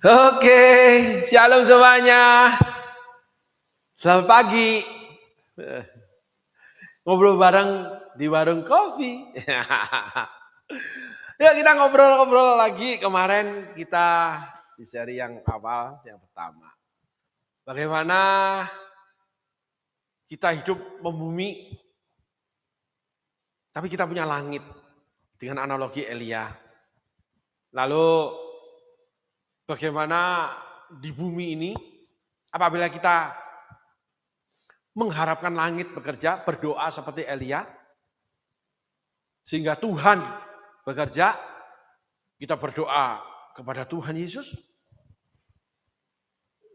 Oke, shalom semuanya. Selamat pagi. Ngobrol bareng di warung kopi. Yuk kita ngobrol-ngobrol lagi. Kemarin kita di seri yang awal, yang pertama. Bagaimana kita hidup membumi, tapi kita punya langit. Dengan analogi Elia. Lalu bagaimana di bumi ini, apabila kita mengharapkan langit bekerja, berdoa seperti Elia, sehingga Tuhan bekerja, kita berdoa kepada Tuhan Yesus,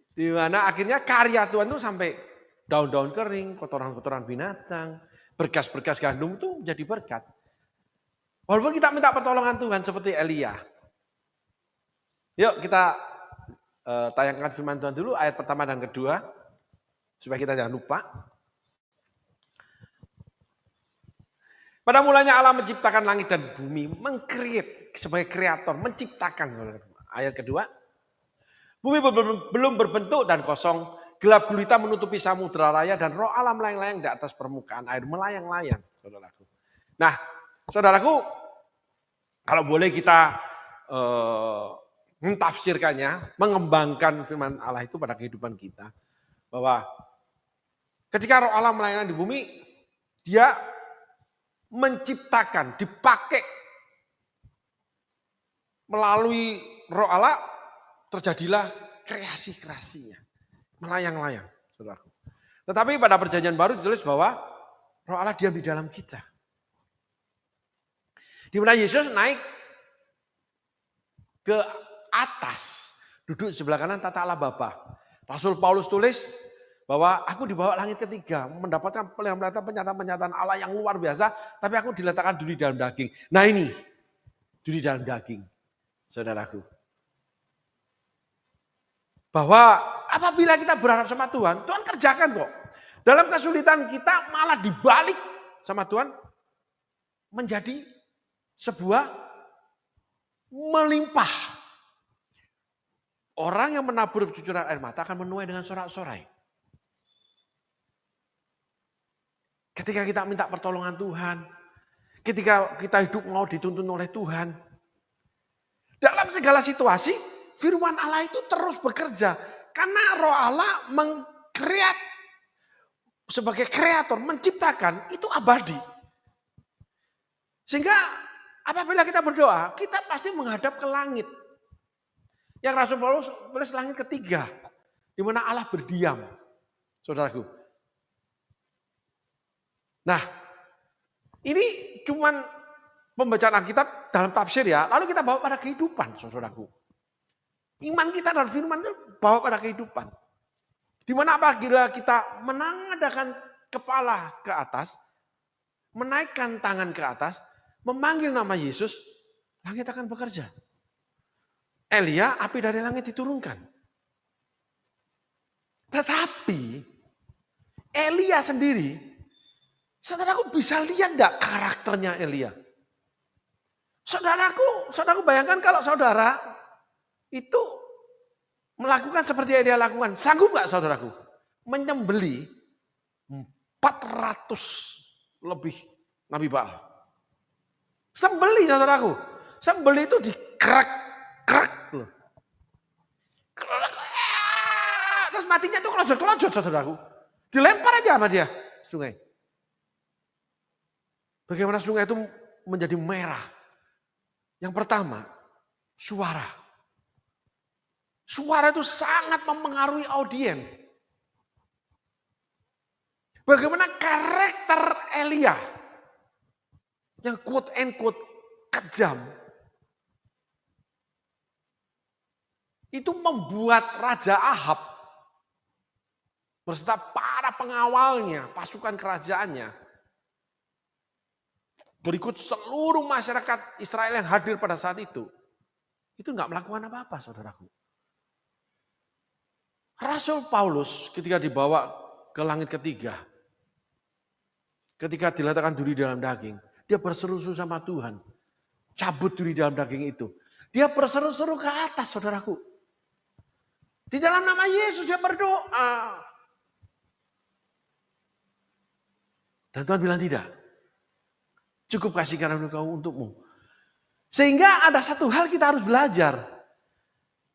di mana akhirnya karya Tuhan itu sampai daun-daun kering, kotoran-kotoran binatang, berkas-berkas gandum itu jadi berkat. Walaupun kita minta pertolongan Tuhan seperti Elia. Yuk kita tayangkan firman Tuhan dulu, ayat pertama dan kedua, supaya kita jangan lupa. Pada mulanya Allah menciptakan langit dan bumi, mengcreate sebagai kreator, menciptakan. Ayat kedua, bumi belum berbentuk dan kosong, gelap gulita menutupi samudera raya dan roh Allah melayang-layang di atas permukaan air, melayang-layang, saudaraku. Nah, saudaraku, kalau boleh kita mentafsirkannya, mengembangkan firman Allah itu pada kehidupan kita, bahwa ketika roh Allah melayang di bumi, dia menciptakan, dipakai melalui roh Allah, terjadilah kreasi-kreasinya, melayang-layang, saudaraku. Tetapi pada perjanjian baru ditulis bahwa roh Allah diam di dalam kita. Di mana Yesus naik ke atas, duduk di sebelah kanan tata Allah Bapa. Rasul Paulus tulis bahwa aku dibawa langit ketiga, mendapatkan penyataan-penyataan Allah yang luar biasa, tapi aku diletakkan dulu di dalam daging. Nah ini, dulu di dalam daging, saudaraku. Bahwa apabila kita berharap sama Tuhan, Tuhan kerjakan kok. Dalam kesulitan kita malah dibalik sama Tuhan, menjadi sebuah melimpah. Orang yang menabur cucuran air mata akan menuai dengan sorak-sorai. Ketika kita minta pertolongan Tuhan, ketika kita hidup mau dituntun oleh Tuhan, dalam segala situasi, firman Allah itu terus bekerja. Karena roh Allah mengkreat, sebagai kreator, menciptakan, itu abadi. Sehingga apabila kita berdoa, kita pasti menghadap ke langit. Yang Rasul Paulus tulis langit ketiga, di mana Allah berdiam, saudaraku. Nah, ini cuman pembacaan Alkitab dalam tafsir ya, lalu kita bawa pada kehidupan, saudaraku. Iman kita dan firman itu bawa pada kehidupan. Di mana apabila kita menadahkan kepala ke atas, menaikkan tangan ke atas, memanggil nama Yesus, langit akan bekerja. Elia, api dari langit diturunkan. Tetapi Elia sendiri, saudaraku bisa lihat enggak karakternya Elia? Saudaraku bayangkan kalau saudara itu melakukan seperti yang dia lakukan. Sanggup enggak saudaraku menyembeli 400 lebih Nabi Baal? Sembeli saudaraku. Sembeli itu dikerak loh. Terus matinya itu kelojot-kelojot saudaraku. Dilempar aja sama dia sungai. Bagaimana sungai itu menjadi merah? Yang pertama, suara. Suara itu sangat mempengaruhi audien. Bagaimana karakter Elia yang quote and quote kejam, itu membuat Raja Ahab beserta para pengawalnya, pasukan kerajaannya, berikut seluruh masyarakat Israel yang hadir pada saat itu nggak melakukan apa-apa, saudaraku. Rasul Paulus ketika dibawa ke langit ketiga, ketika diletakkan duri dalam daging, dia berseru-seru sama Tuhan, cabut duri dalam daging itu. Dia berseru-seru ke atas, saudaraku. Di dalam nama Yesus dia berdoa. Dan Tuhan bilang tidak. Cukup kasih karunia kau untukmu. Sehingga ada satu hal kita harus belajar.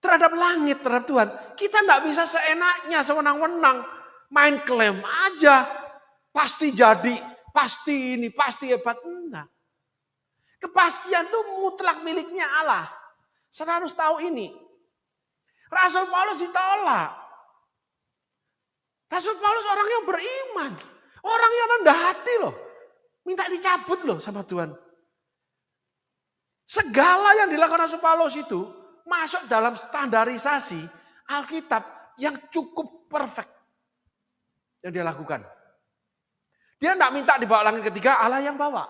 Terhadap langit, terhadap Tuhan. Kita tidak bisa seenaknya, sewenang-wenang. Main klaim aja. Pasti jadi, pasti ini, pasti hebat. Enggak. Kepastian itu mutlak miliknya Allah. Saudara harus tahu ini. Rasul Paulus ditolak. Rasul Paulus orang yang beriman. Orang yang rendah hati loh. Minta dicabut loh sama Tuhan. Segala yang dilakukan Rasul Paulus itu masuk dalam standarisasi Alkitab yang cukup perfect. Yang dia lakukan. Dia tidak minta dibawa langit ketiga, Allah yang bawa.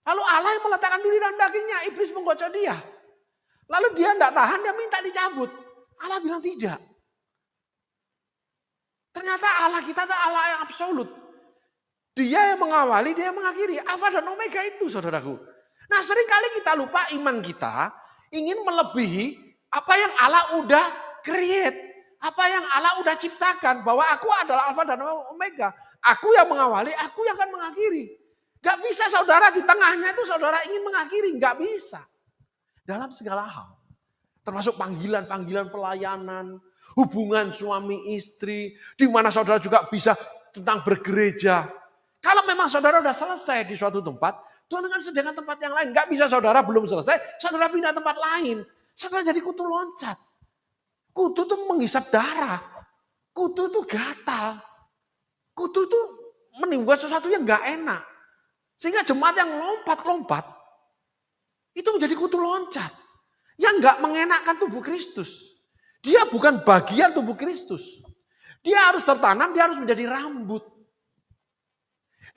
Lalu Allah yang meletakkan diri dalam dagingnya, iblis menggocok dia. Lalu dia tidak tahan, dia minta dicabut. Allah bilang tidak. Ternyata Allah kita adalah Allah yang absolut. Dia yang mengawali, dia yang mengakhiri. Alfa dan Omega itu saudaraku. Nah seringkali kita lupa iman kita ingin melebihi apa yang Allah udah create. Apa yang Allah udah ciptakan. Bahwa aku adalah Alfa dan Omega. Aku yang mengawali, aku yang akan mengakhiri. Gak bisa saudara di tengahnya itu saudara ingin mengakhiri. Gak bisa. Dalam segala hal. Termasuk panggilan-panggilan pelayanan, hubungan suami istri, di mana saudara juga bisa tentang bergereja. Kalau memang saudara sudah selesai di suatu tempat, Tuhan akan sediakan tempat yang lain. Gak bisa saudara belum selesai, saudara pindah tempat lain. Saudara jadi kutu loncat. Kutu itu menghisap darah. Kutu itu gatal. Kutu itu menimbulkan sesuatu yang gak enak. Sehingga jemaat yang lompat-lompat, itu menjadi kutu loncat. Yang gak mengenakkan tubuh Kristus. Dia bukan bagian tubuh Kristus. Dia harus tertanam, dia harus menjadi rambut.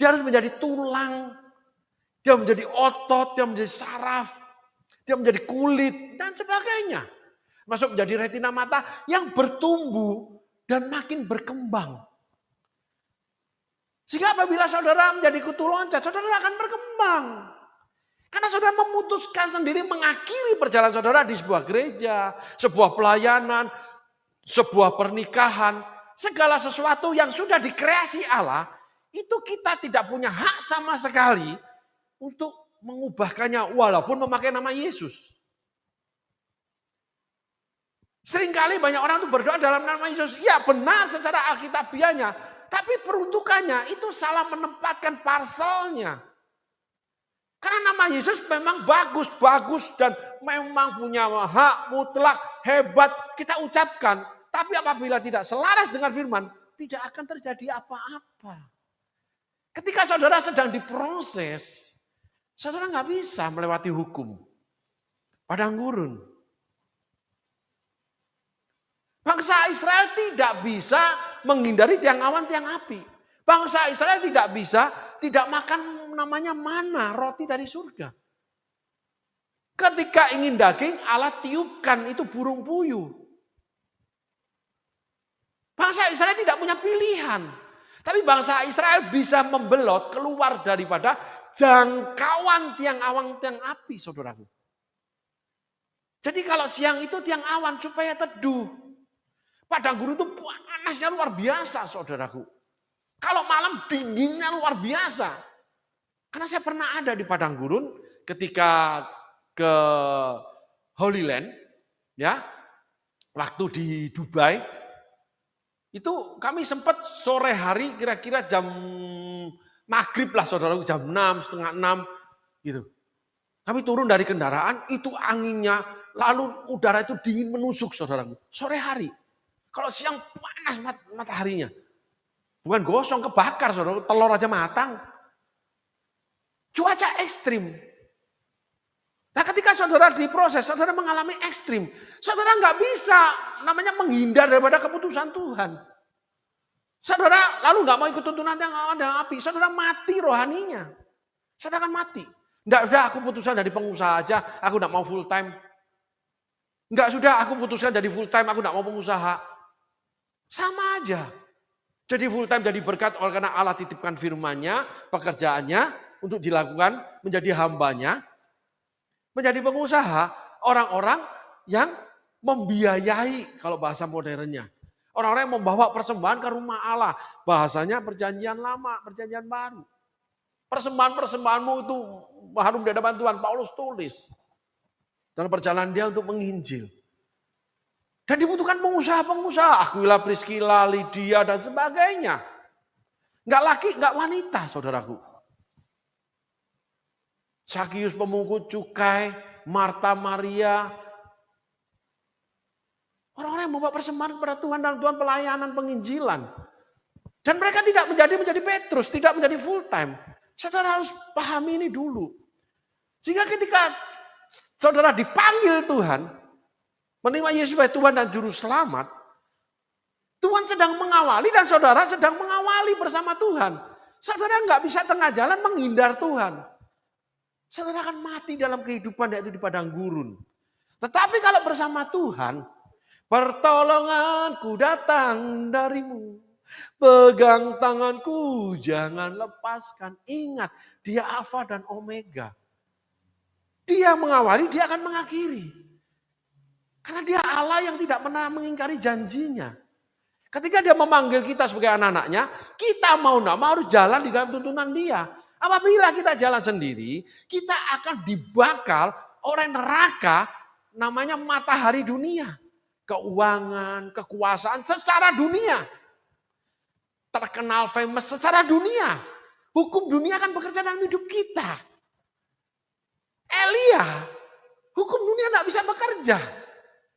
Dia harus menjadi tulang. Dia menjadi otot, dia menjadi saraf. Dia menjadi kulit dan sebagainya. Masuk menjadi retina mata yang bertumbuh dan makin berkembang. Sehingga apabila saudara menjadi kutu loncat, saudara akan berkembang. Karena saudara memutuskan sendiri mengakhiri perjalanan saudara di sebuah gereja, sebuah pelayanan, sebuah pernikahan. Segala sesuatu yang sudah dikreasi Allah, itu kita tidak punya hak sama sekali untuk mengubahkannya walaupun memakai nama Yesus. Seringkali banyak orang itu berdoa dalam nama Yesus. Ya benar secara alkitabiahnya. Tapi peruntukannya itu salah menempatkan parselnya. Karena nama Yesus memang bagus dan memang punya hak mutlak, hebat, kita ucapkan. Tapi apabila tidak selaras dengan firman, tidak akan terjadi apa-apa. Ketika saudara sedang diproses, saudara nggak bisa melewati hukum. Padang gurun. Bangsa Israel tidak bisa menghindari tiang awan, tiang api. Bangsa Israel tidak makan namanya mana, roti dari surga. Ketika ingin daging, Allah tiupkan itu burung puyuh. Bangsa Israel tidak punya pilihan. Tapi bangsa Israel bisa membelot keluar daripada jangkauan tiang awan, tiang api, saudaraku. Jadi kalau siang itu tiang awan supaya teduh. Padang gurun itu panasnya luar biasa, saudaraku. Kalau malam dinginnya luar biasa. Karena saya pernah ada di padang gurun ketika ke Holy Land, ya, waktu di Dubai, itu kami sempat sore hari kira-kira jam maghrib lah saudara, jam 6, setengah 6 gitu. Kami turun dari kendaraan, itu anginnya, lalu udara itu dingin menusuk saudaraku. Sore hari, kalau siang panas mataharinya. Bukan gosong, kebakar saudara, telur aja matang. Cuaca ekstrim. Nah ketika saudara diproses, saudara mengalami ekstrim. Saudara nggak bisa namanya menghindar daripada keputusan Tuhan. Saudara lalu nggak mau ikut tuntunan yang ada api. Saudara mati rohaninya. Saudara akan mati. Nggak sudah aku putuskan jadi pengusaha aja, aku nggak mau full time. Nggak sudah aku putuskan jadi full time, aku nggak mau pengusaha. Sama aja. Jadi full time jadi berkat oleh karena Allah titipkan firman-Nya, pekerjaannya untuk dilakukan menjadi hambanya. Menjadi pengusaha orang-orang yang membiayai kalau bahasa modernnya. Orang-orang yang membawa persembahan ke rumah Allah. Bahasanya perjanjian lama, perjanjian baru. Persembahan-persembahanmu itu harum di hadapan Tuhan. Paulus tulis dalam perjalanan dia untuk menginjil. Dan dibutuhkan pengusaha-pengusaha. Aquila, Priscilla, Lydia, dan sebagainya. Enggak laki, enggak wanita, saudaraku. Sakius pemungut cukai, Marta, Maria. Orang-orang yang membawa persembahan kepada Tuhan dalam Tuhan pelayanan penginjilan. Dan mereka tidak menjadi Petrus, tidak menjadi full time. Saudara harus pahami ini dulu. Sehingga ketika saudara dipanggil Tuhan, menerima Yesus sebagai Tuhan dan Juru Selamat, Tuhan sedang mengawali dan saudara sedang mengawali bersama Tuhan. Saudara nggak bisa tengah jalan menghindar Tuhan. Saudara akan mati dalam kehidupan yaitu di padang gurun. Tetapi kalau bersama Tuhan, pertolonganku datang darimu. Pegang tanganku, jangan lepaskan. Ingat, dia Alfa dan Omega. Dia mengawali, dia akan mengakhiri. Karena dia Allah yang tidak pernah mengingkari janjinya. Ketika dia memanggil kita sebagai anak-anaknya, kita mau tidak mau harus jalan di dalam tuntunan dia. Apabila kita jalan sendiri, kita akan dibakar oleh neraka namanya matahari dunia. Keuangan, kekuasaan secara dunia. Terkenal, famous secara dunia. Hukum dunia akan bekerja dalam hidup kita. Elia, hukum dunia tidak bisa bekerja.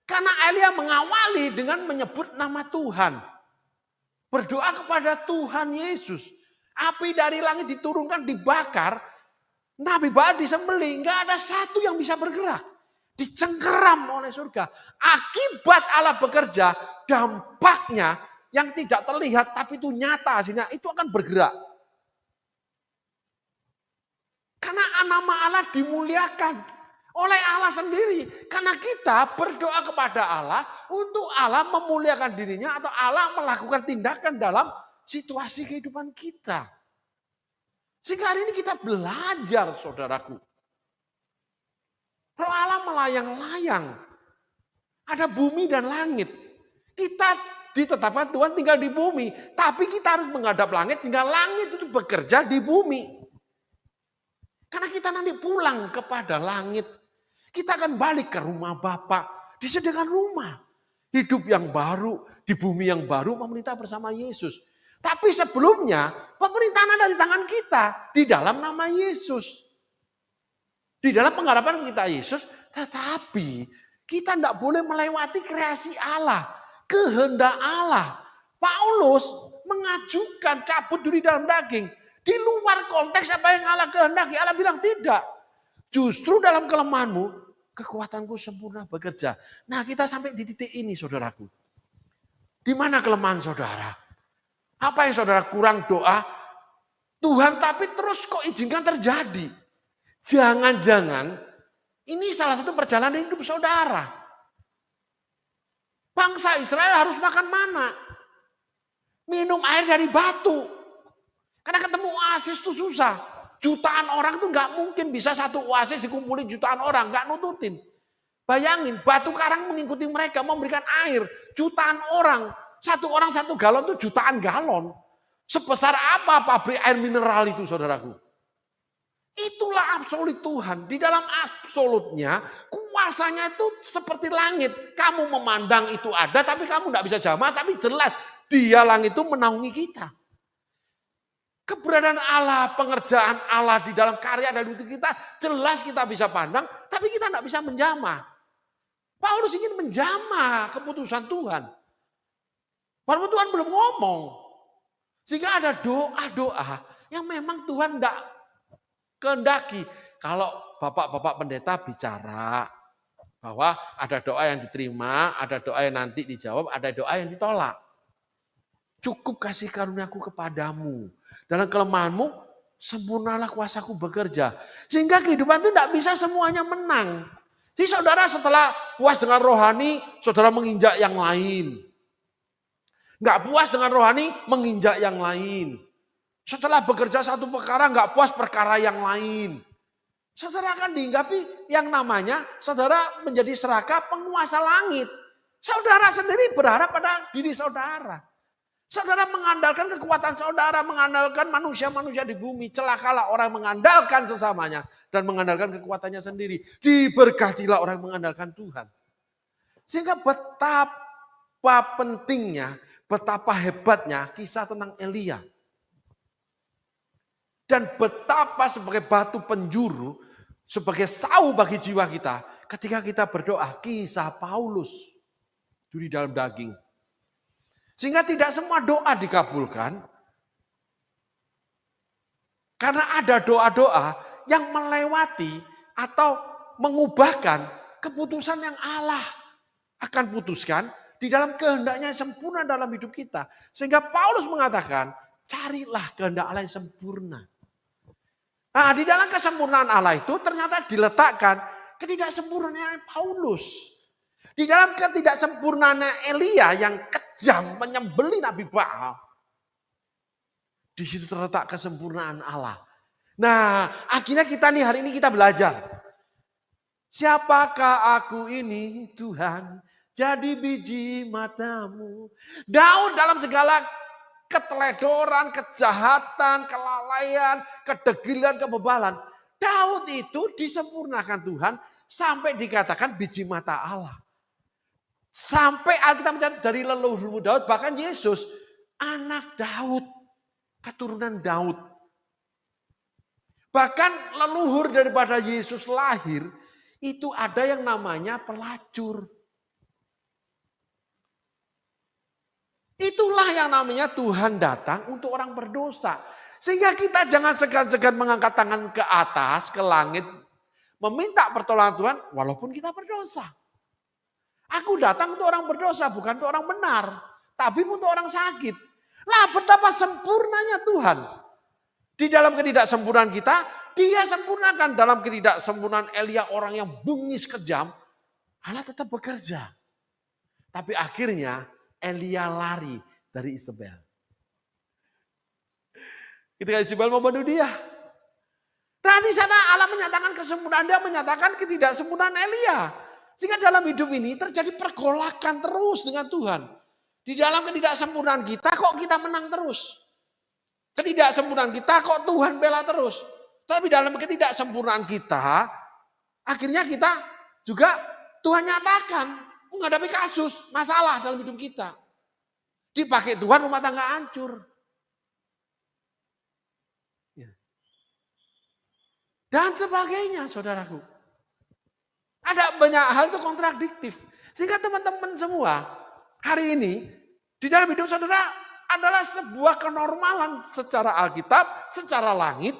Karena Elia mengawali dengan menyebut nama Tuhan. Berdoa kepada Tuhan Yesus. Api dari langit diturunkan, dibakar. Nabi Baal disembelih, enggak ada satu yang bisa bergerak. Dicengkeram oleh surga. Akibat Allah bekerja, dampaknya yang tidak terlihat tapi itu nyata hasilnya, itu akan bergerak. Karena nama Allah dimuliakan oleh Allah sendiri. Karena kita berdoa kepada Allah untuk Allah memuliakan dirinya atau Allah melakukan tindakan dalam situasi kehidupan kita. Sehingga hari ini kita belajar, saudaraku. Roh Allah melayang-layang. Ada bumi dan langit. Kita ditetapkan Tuhan tinggal di bumi. Tapi kita harus menghadap langit, tinggal langit itu bekerja di bumi. Karena kita nanti pulang kepada langit. Kita akan balik ke rumah Bapa. Disediakan rumah. Hidup yang baru, di bumi yang baru, pemerintah bersama Yesus. Tapi sebelumnya, pemerintahan ada di tangan kita. Di dalam nama Yesus. Di dalam pengharapan kita Yesus. Tetapi kita tidak boleh melewati kreasi Allah. Kehendak Allah. Paulus mengajukan cabut duri dalam daging. Di luar konteks apa yang Allah kehendaki. Allah bilang tidak. Justru dalam kelemahanmu, kekuatanku sempurna bekerja. Nah, kita sampai di titik ini, saudaraku. Di mana kelemahan saudara? Apa yang saudara kurang doa? Tuhan tapi terus kok izinkan terjadi. Jangan-jangan ini salah satu perjalanan hidup saudara. Bangsa Israel harus makan mana? Minum air dari batu. Karena ketemu oasis itu susah. Jutaan orang itu nggak mungkin bisa satu oasis dikumpulin jutaan orang. Nggak nututin. Bayangin batu karang mengikuti mereka memberikan air. Jutaan orang. Satu orang satu galon itu jutaan galon. Sebesar apa pabrik air mineral itu saudaraku? Itulah absolut Tuhan. Di dalam absolutnya kuasanya itu seperti langit. Kamu memandang itu ada tapi kamu tidak bisa jamah. Tapi jelas dia langit itu menaungi kita. Keberadaan Allah, pengerjaan Allah di dalam karya dan hidup kita. Jelas kita bisa pandang tapi kita tidak bisa menjamah. Paulus ingin menjamah keputusan Tuhan. Walaupun Tuhan belum ngomong. Sehingga ada doa-doa yang memang Tuhan tidak kehendaki. Kalau bapak-bapak pendeta bicara bahwa ada doa yang diterima, ada doa yang nanti dijawab, ada doa yang ditolak. Cukup kasih karuniaku kepadamu. Dalam kelemahanmu, sempurnalah kuasaku bekerja. Sehingga kehidupan itu tidak bisa semuanya menang. Jadi saudara setelah puas dengan rohani, saudara menginjak yang lain. Nggak puas dengan rohani, menginjak yang lain. Setelah bekerja satu perkara, nggak puas perkara yang lain. Saudara akan dihinggapi yang namanya saudara menjadi serakah penguasa langit. Saudara sendiri berharap pada diri saudara. Saudara mengandalkan kekuatan saudara, mengandalkan manusia-manusia di bumi. Celakalah orang mengandalkan sesamanya dan mengandalkan kekuatannya sendiri. Diberkatilah orang yang mengandalkan Tuhan. Sehingga betapa pentingnya, betapa hebatnya kisah tentang Elia. Dan betapa sebagai batu penjuru, sebagai sau bagi jiwa kita, ketika kita berdoa, kisah Paulus di dalam daging. Sehingga tidak semua doa dikabulkan, karena ada doa-doa yang melewati atau mengubahkan keputusan yang Allah akan putuskan di dalam kehendaknya yang sempurna dalam hidup kita. Sehingga Paulus mengatakan, carilah kehendak Allah yang sempurna. Nah, di dalam kesempurnaan Allah itu ternyata diletakkan ketidaksempurnaan Paulus. Di dalam ketidaksempurnaan Elia yang kejam menyembelih Nabi Baal. Di situ terletak kesempurnaan Allah. Nah, akhirnya kita nih hari ini kita belajar. Siapakah aku ini Tuhan, jadi biji matamu. Daud dalam segala keteledoran, kejahatan, kelalaian, kedegilan, kebebalan. Daud itu disempurnakan Tuhan sampai dikatakan biji mata Allah. Sampai Alkitab mencatat dari leluhurmu Daud, bahkan Yesus anak Daud, keturunan Daud. Bahkan leluhur daripada Yesus lahir, itu ada yang namanya pelacur. Itulah yang namanya Tuhan datang untuk orang berdosa. Sehingga kita jangan segan-segan mengangkat tangan ke atas, ke langit, meminta pertolongan Tuhan walaupun kita berdosa. Aku datang untuk orang berdosa, bukan untuk orang benar. Tapi untuk orang sakit. Lah betapa sempurnanya Tuhan. Di dalam ketidaksempurnaan kita, dia sempurnakan. Dalam ketidaksempurnaan Elia, orang yang bengis kejam, Allah tetap bekerja. Tapi akhirnya Elia lari dari Isabel. Ketika Isabel membunuh dia. Nah di sana Allah menyatakan kesempurnaan, dia menyatakan ketidaksempurnaan Elia. Sehingga dalam hidup ini terjadi pergolakan terus dengan Tuhan. Di dalam ketidaksempurnaan kita kok kita menang terus. Ketidaksempurnaan kita kok Tuhan bela terus. Tapi dalam ketidaksempurnaan kita, akhirnya kita juga Tuhan nyatakan menghadapi kasus, masalah dalam hidup kita. Dipakai Tuhan rumah tangga hancur. Dan sebagainya saudaraku. Ada banyak hal itu kontradiktif. Sehingga teman-teman semua hari ini di dalam hidup saudara adalah sebuah kenormalan secara Alkitab, secara langit.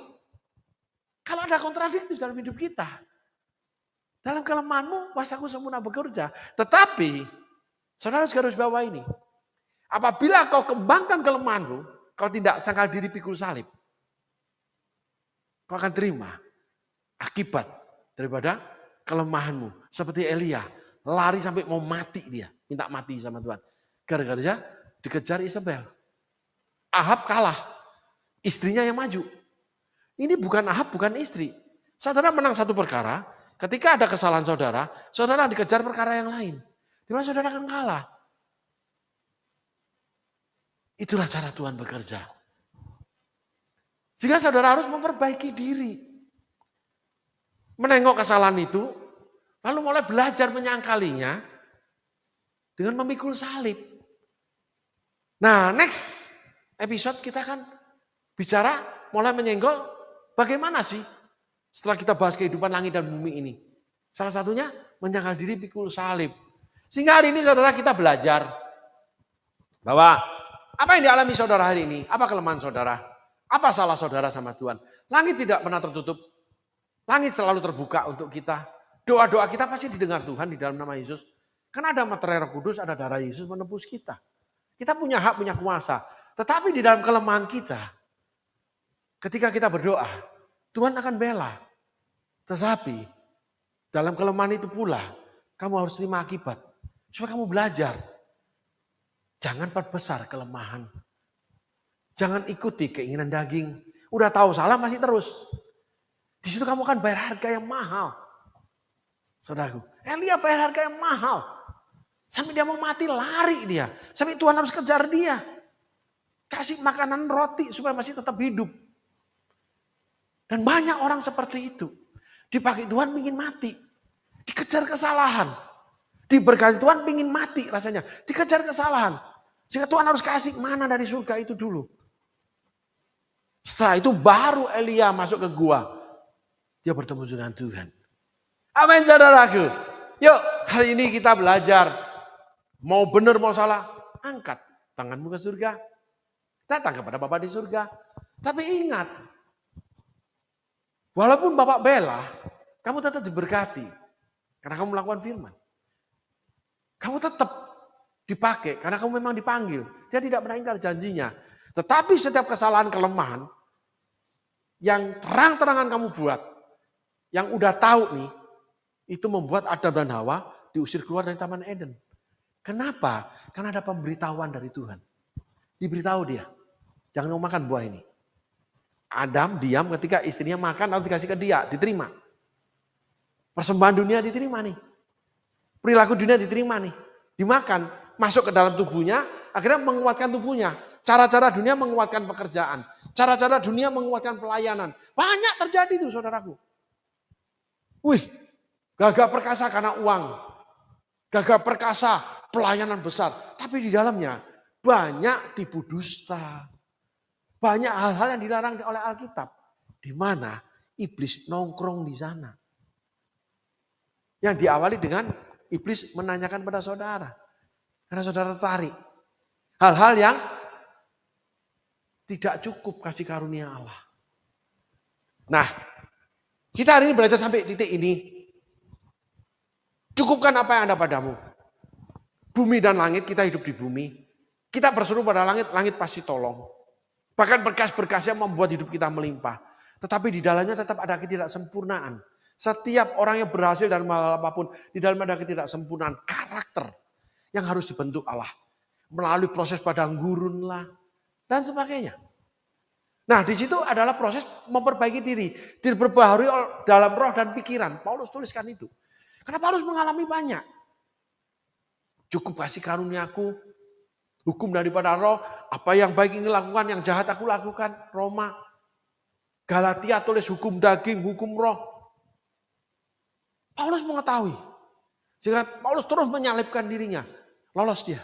Kalau ada kontradiktif dalam hidup kita. Dalam kelemahanmu kuasaku sempurna bekerja. Tetapi saudara harus bawa ini. Apabila kau kembangkan kelemahanmu, kau tidak sangkal diri pikul salib. Kau akan terima akibat daripada kelemahanmu. Seperti Elia, lari sampai mau mati dia. Minta mati sama Tuhan. Gara-gara dia dikejar Isabel. Ahab kalah. Istrinya yang maju. Ini bukan Ahab, bukan istri. Saudara menang satu perkara. Ketika ada kesalahan saudara, saudara dikejar perkara yang lain. Di mana saudara akan kalah. Itulah cara Tuhan bekerja. Sehingga saudara harus memperbaiki diri. Menengok kesalahan itu, lalu mulai belajar menyangkalinya dengan memikul salib. Nah, next episode kita akan bicara mulai menyenggol bagaimana sih setelah kita bahas kehidupan langit dan bumi ini. Salah satunya menyangkal diri pikul salib. Sehingga hari ini saudara kita belajar bahwa apa yang dialami saudara hari ini, apa kelemahan saudara, apa salah saudara sama Tuhan. Langit tidak pernah tertutup, langit selalu terbuka untuk kita. Doa-doa kita pasti didengar Tuhan di dalam nama Yesus. Karena ada materai Roh Kudus, ada darah Yesus menebus kita. Kita punya hak, punya kuasa. Tetapi di dalam kelemahan kita, ketika kita berdoa, Tuhan akan bela. Tetapi dalam kelemahan itu pula, kamu harus terima akibat. Supaya kamu belajar. Jangan perbesar kelemahan. Jangan ikuti keinginan daging. Udah tahu salah masih terus. Di situ kamu akan bayar harga yang mahal. Saudaraku, Elia bayar harga yang mahal. Sampai dia mau mati lari dia. Sampai Tuhan harus kejar dia. Kasih makanan roti supaya masih tetap hidup. Dan banyak orang seperti itu. Dipakai Tuhan ingin mati. Dikejar kesalahan. Diberkati Tuhan ingin mati rasanya. Dikejar kesalahan. Sehingga Tuhan harus kasih mana dari surga itu dulu. Setelah itu baru Elia masuk ke gua. Dia bertemu dengan Tuhan. Amin saudaraku. Yuk hari ini kita belajar. Mau benar mau salah. Angkat tanganmu ke surga. Datang kepada Bapa di surga. Tapi ingat. Walaupun Bapak bela. Kamu tetap diberkati. Karena kamu melakukan firman. Kamu tetap dipakai. Karena kamu memang dipanggil. Dia tidak pernah ingkar janjinya. Tetapi setiap kesalahan kelemahan. Yang terang-terangan kamu buat. Yang udah tahu nih, itu membuat Adam dan Hawa diusir keluar dari Taman Eden. Kenapa? Karena ada pemberitahuan dari Tuhan. Diberitahu dia, jangan mau makan buah ini. Adam diam ketika istrinya makan lalu dikasih ke dia, diterima. Persembahan dunia diterima nih. Perilaku dunia diterima nih. Dimakan, masuk ke dalam tubuhnya, akhirnya menguatkan tubuhnya. Cara-cara dunia menguatkan pekerjaan. Cara-cara dunia menguatkan pelayanan. Banyak terjadi itu saudaraku. Wih, gagah perkasa karena uang. Gagah perkasa pelayanan besar. Tapi di dalamnya banyak tipu dusta. Banyak hal-hal yang dilarang oleh Alkitab. Di mana iblis nongkrong di sana. Yang diawali dengan iblis menanyakan pada saudara. Karena saudara tertarik. Hal-hal yang tidak cukup kasih karunia Allah. Nah, kita hari ini belajar sampai titik ini. Cukupkan apa yang ada padamu. Bumi dan langit, kita hidup di bumi. Kita berseru pada langit, langit pasti tolong. Bahkan berkas-berkas yang membuat hidup kita melimpah. Tetapi di dalamnya tetap ada ketidaksempurnaan. Setiap orang yang berhasil dalam hal apapun, di dalamnya ada ketidaksempurnaan karakter yang harus dibentuk Allah. Melalui proses padang gurun lah, dan sebagainya. Nah di situ adalah proses memperbaiki diri. Diperbaharui dalam roh dan pikiran. Paulus tuliskan itu. Karena Paulus mengalami banyak. Cukup kasih karuniaku. Hukum daripada roh. Apa yang baik ingin lakukan, yang jahat aku lakukan. Roma. Galatia tulis hukum daging, hukum roh. Paulus mengetahui. Sehingga Paulus terus menyalibkan dirinya. Lolos dia.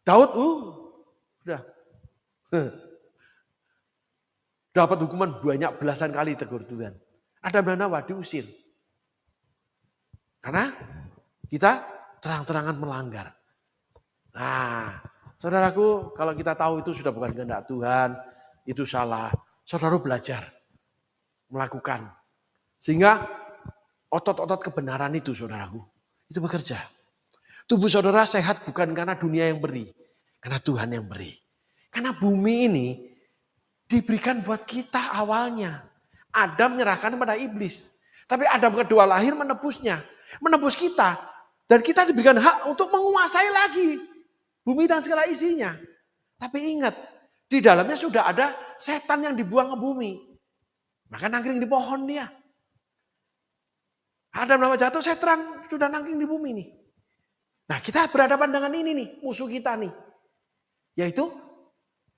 Daud, udah. Dapat hukuman banyak belasan kali tegur Tuhan. Adam dan Hawa diusir. Karena kita terang-terangan melanggar. Nah, saudaraku, kalau kita tahu itu sudah bukan kehendak Tuhan, itu salah. Saudara belajar melakukan. Sehingga otot-otot kebenaran itu saudaraku, itu bekerja. Tubuh saudara sehat bukan karena dunia yang beri, karena Tuhan yang beri. Karena bumi ini diberikan buat kita awalnya. Adam menyerahkan pada iblis. Tapi Adam kedua lahir menebusnya. Menebus kita. Dan kita diberikan hak untuk menguasai lagi bumi dan segala isinya. Tapi ingat, di dalamnya sudah ada setan yang dibuang ke bumi. Maka nangkring di pohon dia. Adam nama jatuh, setan sudah nangkring di bumi nih. Nah kita berhadapan dengan ini nih, musuh kita nih. Yaitu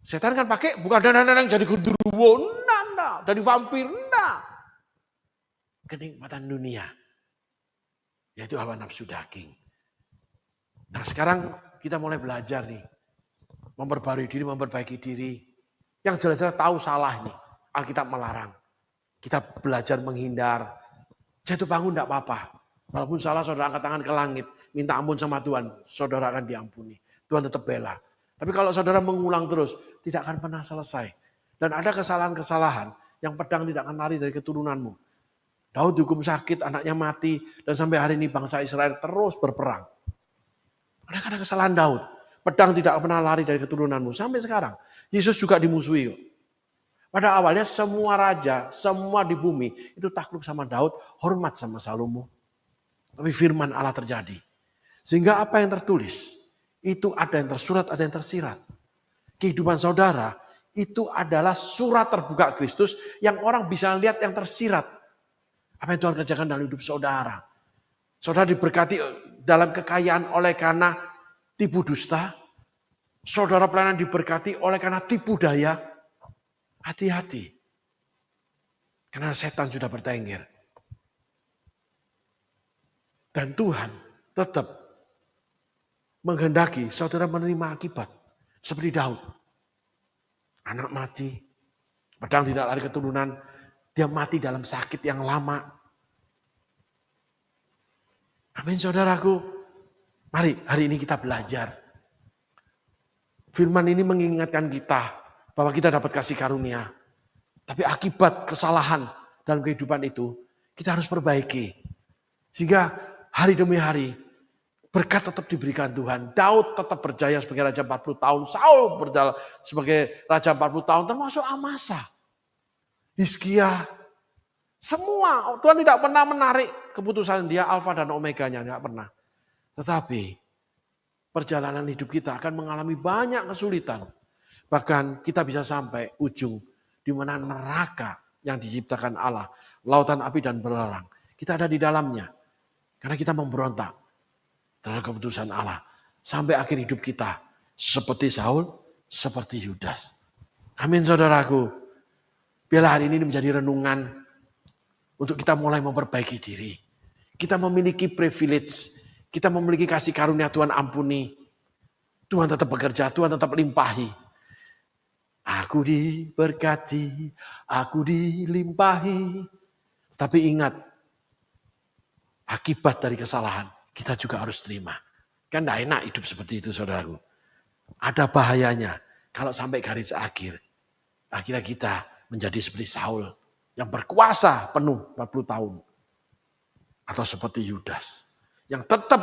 setan kan pakai bukan danang jadi genderuwo, enggak, jadi vampir, enggak. Kenikmatan dunia, yaitu hawa nafsu daging. Nah sekarang kita mulai belajar nih, memperbarui diri, memperbaiki diri. Yang jelas-jelas tahu salah nih, Alkitab melarang. Kita belajar menghindar, jatuh bangun enggak apa-apa. Walaupun salah saudara angkat tangan ke langit, minta ampun sama Tuhan, saudara akan diampuni. Tuhan tetap bela. Tapi kalau saudara mengulang terus, tidak akan pernah selesai. Dan ada kesalahan-kesalahan yang pedang tidak akan lari dari keturunanmu. Daud dihukum sakit, anaknya mati, dan sampai hari ini bangsa Israel terus berperang. Ada kesalahan Daud. Pedang tidak pernah lari dari keturunanmu sampai sekarang. Yesus juga dimusuhi. Pada awalnya semua raja, semua di bumi itu takluk sama Daud, hormat sama Salomo. Tapi firman Allah terjadi. Sehingga apa yang tertulis, itu ada yang tersurat, ada yang tersirat. Kehidupan saudara itu adalah surat terbuka Kristus yang orang bisa lihat yang tersirat. Apa yang Tuhan kerjakan dalam hidup saudara. Saudara diberkati dalam kekayaan oleh karena tipu dusta. Saudara pelayanan diberkati oleh karena tipu daya. Hati-hati. Karena setan sudah bertengger. Dan Tuhan tetap menghendaki saudara menerima akibat. Seperti Daud. Anak mati. Pedang tidak lari keturunan. Dia mati dalam sakit yang lama. Amin saudaraku. Mari hari ini kita belajar. Firman ini mengingatkan kita bahwa kita dapat kasih karunia. Tapi akibat kesalahan dalam kehidupan itu kita harus perbaiki. Sehingga hari demi hari berkat tetap diberikan Tuhan. Daud tetap berjaya sebagai raja 40 tahun. Saul berjalan sebagai raja 40 tahun termasuk Amasa. Hizkia. Semua Tuhan tidak pernah menarik keputusan dia alfa dan omeganya. Tidak pernah. Tetapi perjalanan hidup kita akan mengalami banyak kesulitan. Bahkan kita bisa sampai ujung di mana neraka yang diciptakan Allah. Lautan api dan belerang. Kita ada di dalamnya. Karena kita memberontak terhadap keputusan Allah. Sampai akhir hidup kita. Seperti Saul, seperti Yudas. Amin saudaraku. Biarlah hari ini menjadi renungan untuk kita mulai memperbaiki diri. Kita memiliki privilege. Kita memiliki kasih karunia Tuhan ampuni. Tuhan tetap bekerja, Tuhan tetap limpahi. Aku diberkati, aku dilimpahi. Tapi ingat, akibat dari kesalahan kita juga harus terima. Kan tidak enak hidup seperti itu saudaraku. Ada bahayanya kalau sampai garis akhir. Akhirnya kita menjadi seperti Saul yang berkuasa penuh 40 tahun. Atau seperti Yudas yang tetap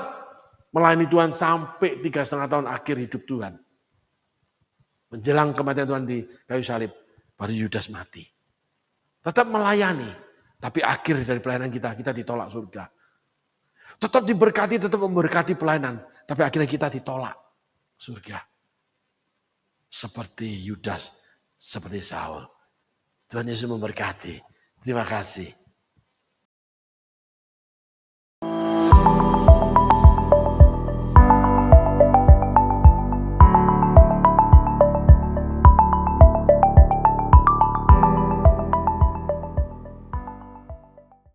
melayani Tuhan sampai 3,5 tahun akhir hidup Tuhan. Menjelang kematian Tuhan di kayu salib, baru Yudas mati. Tetap melayani, tapi akhir dari pelayanan kita ditolak surga. Tetap diberkati, tetap memberkati pelayanan, tapi akhirnya kita ditolak surga. Seperti Yudas, seperti Saul. Tuhan Yesus memberkati. Terima kasih.